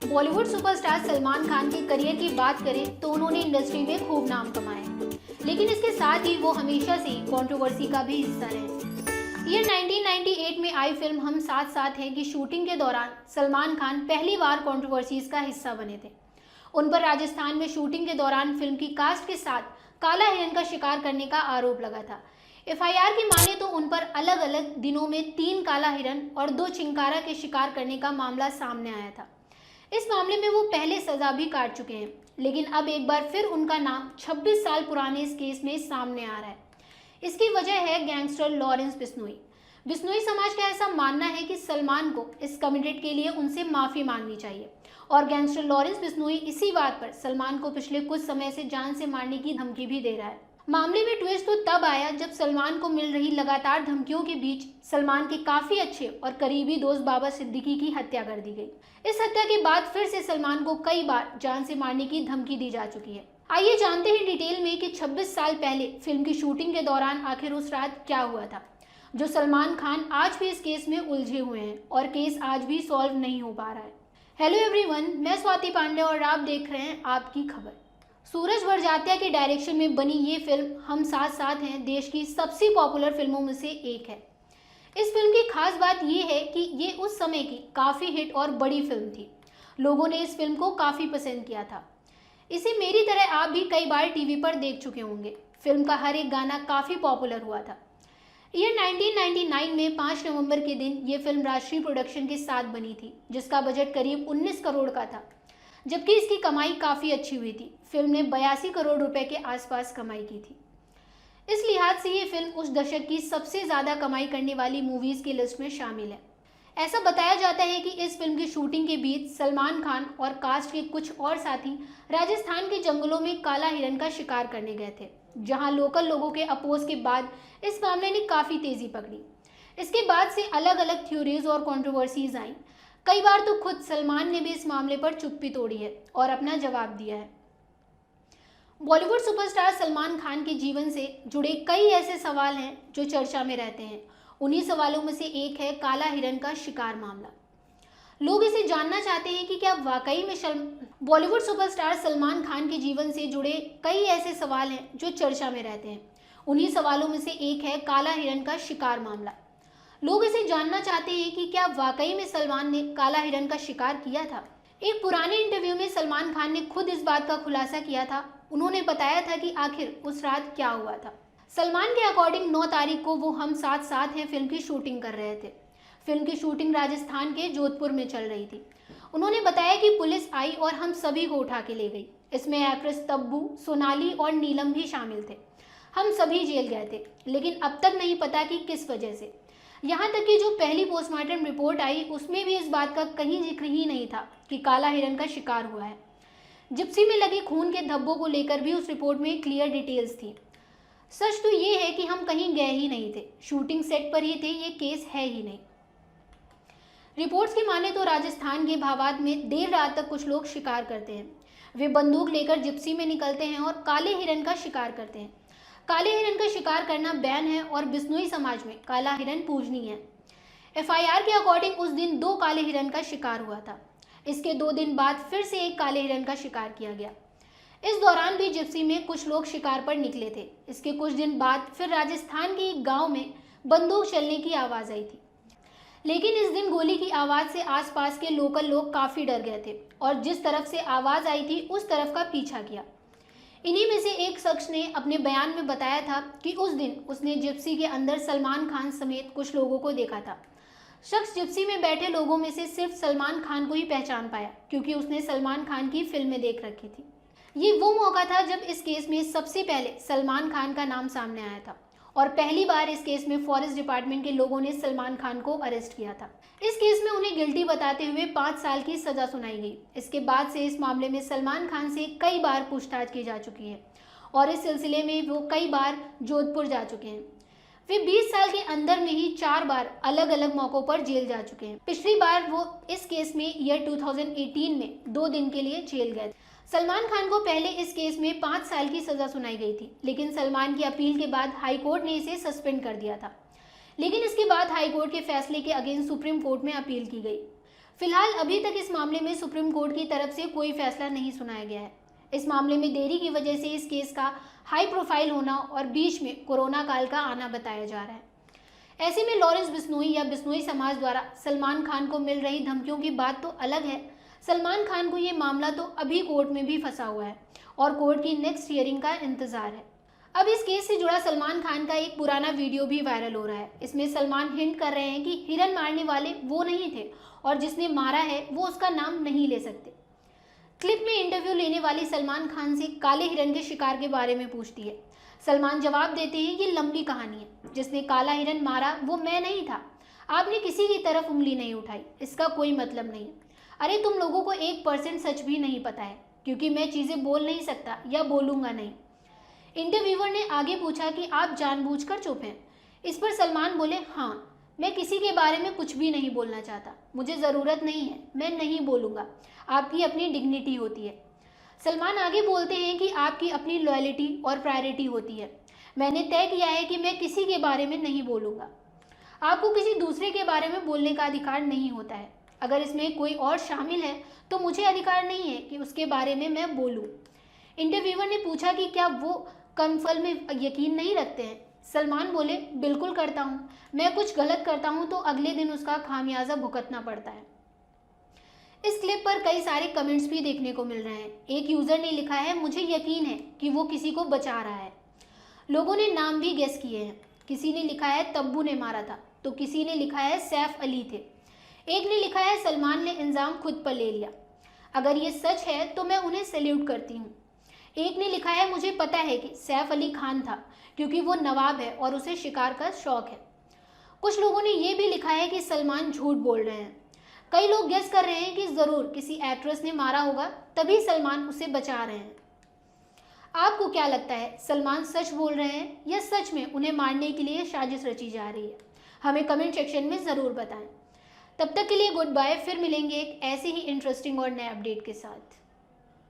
Bollywood superstar Salman Khan के career की बात करें तो उन्होंने इंडस्ट्री में खूब नाम कमाया है, लेकिन इसके साथ ही वो हमेशा से ही कंट्रोवर्सी का भी हिस्सा रहे। ईयर 1998 में आई फिल्म हम साथ साथ हैं की शूटिंग के दौरान सलमान खान पहली बार कंट्रोवर्सीज का हिस्सा बने थे। उन पर राजस्थान में शूटिंग के दौरान फिल्म की कास्ट के साथ काला हिरन का शिकार करने का आरोप लगा था। एफआईआर की माने तो उन पर अलग अलग दिनों में 3 काला हिरन और 2 चिंकारा के शिकार करने का मामला सामने आया था। इस मामले में वो पहले सजा भी काट चुके हैं, लेकिन अब एक बार फिर उनका नाम 26 साल पुराने इस केस में सामने आ रहा है। इसकी वजह है गैंगस्टर लॉरेंस बिश्नोई। बिश्नोई समाज का ऐसा मानना है कि सलमान को इस कमिटेड के लिए उनसे माफी मांगनी चाहिए और गैंगस्टर लॉरेंस बिश्नोई इसी बात पर सलमान को पिछले कुछ समय से जान से मारने की धमकी भी दे रहा है। मामले में ट्विस्ट तो तब आया जब सलमान को मिल रही लगातार धमकियों के बीच सलमान के काफी अच्छे और करीबी दोस्त बाबा सिद्दीकी की हत्या कर दी गई। इस हत्या के बाद फिर से सलमान को कई बार जान से मारने की धमकी दी जा चुकी है। आइए जानते हैं डिटेल में कि 26 साल पहले फिल्म की शूटिंग के दौरान आखिर उस रात क्या हुआ था, जो सलमान खान आज भी इस केस में उलझे हुए हैं और केस आज भी सॉल्व नहीं हो पा रहा है। हेलो एवरीवन, मैं स्वाति पांडे और आप देख रहे हैं आपकी खबर। सूरज बड़जात्या के डायरेक्शन में बनी ये फिल्म हम साथ साथ हैं देश की सबसे पॉपुलर फिल्मों में से एक है। इस फिल्म की खास बात ये है कि ये उस समय की काफ़ी हिट और बड़ी फिल्म थी। लोगों ने इस फिल्म को काफ़ी पसंद किया था। इसे मेरी तरह आप भी कई बार टीवी पर देख चुके होंगे। फिल्म का हर एक गाना काफ़ी पॉपुलर हुआ था। ईयर 1999 में 5 नवंबर के दिन ये फिल्म राष्ट्रीय प्रोडक्शन के साथ बनी थी, जिसका बजट करीब 19 करोड़ का था, जबकि इसकी कमाई काफ़ी अच्छी हुई थी। फिल्म ने 82 करोड़ रुपए के आसपास कमाई की थी। इस लिहाज से ये फिल्म उस दशक की सबसे ज़्यादा कमाई करने वाली मूवीज़ की लिस्ट में शामिल है। ऐसा बताया जाता है कि इस फिल्म की शूटिंग के बीच सलमान खान और कास्ट के कुछ और साथी राजस्थान के जंगलों में काला हिरन का शिकार करने गए थे, जहां लोकल लोगों के अपोज के बाद इस मामले ने काफ़ी तेज़ी पकड़ी। इसके बाद से अलग अलग थ्योरीज और कंट्रोवर्सीज आई। कई बार तो खुद सलमान ने भी इस मामले पर चुप्पी तोड़ी है और अपना जवाब दिया है। बॉलीवुड सुपरस्टार सलमान खान के जीवन से जुड़े कई ऐसे सवाल हैं जो चर्चा में रहते हैं। उन्हीं सवालों में से एक है काला हिरन का शिकार मामला। लोग इसे जानना चाहते हैं कि क्या वाकई में बॉलीवुड सुपरस्टार सलमान खान के जीवन से जुड़े कई ऐसे सवाल हैं जो चर्चा में रहते हैं। उन्हीं सवालों में से एक है काला हिरन का शिकार मामला। लोग इसे जानना चाहते हैं कि क्या वाकई में सलमान ने काला हिरन का शिकार किया था। एक पुराने इंटरव्यू में सलमान खान ने खुद इस बात का खुलासा किया था। उन्होंने बताया था कि आखिर उस रात क्या हुआ था। सलमान के अकॉर्डिंग 9 तारीख को वो हम साथ साथ हैं फिल्म की शूटिंग कर रहे थे। फिल्म की शूटिंग राजस्थान के जोधपुर में चल रही थी। उन्होंने बताया कि पुलिस आई और हम सभी को उठा के ले गई। इसमें एक्ट्रेस तब्बू, सोनाली और नीलम भी शामिल थे। हम सभी जेल गए थे, लेकिन अब तक नहीं पता कि किस वजह से। यहाँ तक कि जो पहली पोस्टमार्टम रिपोर्ट आई उसमें भी इस बात का कहीं जिक्र ही नहीं था कि काला हिरन का शिकार हुआ है। जिप्सी में लगे खून के धब्बों को लेकर भी उस रिपोर्ट में क्लियर डिटेल्स थी। सच तो ये है कि हम कहीं गए ही नहीं थे, शूटिंग सेट पर ही थे, ये केस है ही नहीं। रिपोर्ट्स की माने तो राजस्थान के भावाद में देर रात तक कुछ लोग शिकार करते हैं। वे बंदूक लेकर जिप्सी में निकलते हैं और काले हिरन का शिकार करते हैं। काले हिरन का शिकार करना बैन है और बिश्नोई समाज में काला हिरन पूजनीय है। एफआईआर के अकॉर्डिंग उस दिन 2 काले हिरन का शिकार हुआ था। इसके 2 दिन बाद फिर से एक काले हिरन का शिकार किया गया। इस दौरान भी जिप्सी में कुछ लोग शिकार पर निकले थे। इसके कुछ दिन बाद फिर राजस्थान के एक गांव में बंदूक चलने की आवाज़ आई थी, लेकिन इस दिन गोली की आवाज़ से आसपास के लोकल लोग काफ़ी डर गए थे और जिस तरफ से आवाज़ आई थी उस तरफ का पीछा किया। इन्हीं में से एक शख्स ने अपने बयान में बताया था कि उस दिन उसने जिप्सी के अंदर सलमान खान समेत कुछ लोगों को देखा था। शख्स जिप्सी में बैठे लोगों में से सिर्फ सलमान खान को ही पहचान पाया, क्योंकि उसने सलमान खान की फिल्में देख रखी थी। ये वो मौका था जब इस केस में सबसे पहले सलमान खान का नाम सामने आया था और पहली बार इस केस में फॉरेस्ट डिपार्टमेंट के लोगों ने सलमान खान को अरेस्ट किया था। इस केस में उन्हें गिल्टी बताते हुए 5 साल की सजा सुनाई गई। इसके बाद से इस मामले में सलमान खान से कई बार पूछताछ की जा चुकी है और इस सिलसिले में वो कई बार जोधपुर जा चुके हैं। वे 20 साल के अंदर में ही 4 बार अलग अलग मौकों पर जेल जा चुके हैं। पिछली बार वो इस केस में ईयर 2018 में 2 दिन के लिए जेल गए। सलमान खान को पहले इस केस में 5 साल की सजा सुनाई गई थी, लेकिन सलमान की अपील के बाद हाई कोर्ट ने इसे सस्पेंड कर दिया था। लेकिन इसके बाद हाई कोर्ट के फैसले के अगेंस्ट सुप्रीम कोर्ट में अपील की गई। फिलहाल अभी तक इस मामले में सुप्रीम कोर्ट की तरफ से कोई फैसला नहीं सुनाया गया है। इस मामले में देरी की वजह से इस केस का हाई प्रोफाइल होना और बीच में कोरोना काल का आना बताया जा रहा है। ऐसे में लॉरेंस बिश्नोई या बिश्नोई समाज द्वारा सलमान खान को मिल रही धमकियों की बात तो अलग है। सलमान खान को ये मामला तो अभी कोर्ट में भी फंसा हुआ है और कोर्ट की नेक्स्ट हियरिंग का इंतजार है। अब इस केस से जुड़ा सलमान खान का एक पुराना वीडियो भी वायरल हो रहा है। इसमें सलमान हिंट कर रहे हैं कि हिरन मारने वाले वो नहीं थे और जिसने मारा है वो उसका नाम नहीं ले सकते। क्लिप में इंटरव्यू लेने वाली सलमान खान से काले हिरन के शिकार के बारे में पूछती है। सलमान जवाब देते हैं ये लंबी कहानी है, जिसने काला हिरन मारा वो मैं नहीं था, आपने किसी की तरफ उंगली नहीं उठाई, इसका कोई मतलब नहीं। अरे तुम लोगों को 1% सच भी नहीं पता है, क्योंकि मैं चीज़ें बोल नहीं सकता या बोलूँगा नहीं। इंटरव्यूअर ने आगे पूछा कि आप जानबूझकर चुप हैं। इस पर सलमान बोले हाँ, मैं किसी के बारे में कुछ भी नहीं बोलना चाहता, मुझे ज़रूरत नहीं है, मैं नहीं बोलूँगा, आपकी अपनी डिग्निटी होती है। सलमान आगे बोलते हैं कि आपकी अपनी लॉयल्टी और प्रायोरिटी होती है, मैंने तय किया है कि मैं किसी के बारे में नहीं बोलूँगा। आपको किसी दूसरे के बारे में बोलने का अधिकार नहीं होता है। अगर इसमें कोई और शामिल है तो मुझे अधिकार नहीं है कि उसके बारे में मैं बोलूँ। इंटरव्यूअर ने पूछा कि क्या वो कन्फर्म में यकीन नहीं रखते हैं। सलमान बोले बिल्कुल करता हूँ, मैं कुछ गलत करता हूँ तो अगले दिन उसका खामियाजा भुगतना पड़ता है। इस क्लिप पर कई सारे कमेंट्स भी देखने को मिल रहे हैं। एक यूज़र ने लिखा है मुझे यकीन है कि वो किसी को बचा रहा है। लोगों ने नाम भी गेस किए हैं। किसी ने लिखा है तब्बू ने मारा था, तो किसी ने लिखा है सैफ अली थे। एक ने लिखा है सलमान ने इंजाम खुद पर ले लिया। अगर ये सच है तो मैं उन्हें सैल्यूट करती हूँ। एक ने लिखा है मुझे पता है कि सैफ अली खान था, क्योंकि वो नवाब है और उसे शिकार का शौक है। कुछ लोगों ने ये भी लिखा है कि सलमान झूठ बोल रहे हैं। कई लोग गेस कर रहे हैं कि ज़रूर किसी एक्ट्रेस ने मारा होगा, तभी सलमान उसे बचा रहे हैं। आपको क्या लगता है, सलमान सच बोल रहे हैं या सच में उन्हें मारने के लिए साजिश रची जा रही है? हमें कमेंट सेक्शन में ज़रूर बताएं। तब तक के लिए गुड बाय, फिर मिलेंगे एक ऐसे ही इंटरेस्टिंग और नए अपडेट के साथ।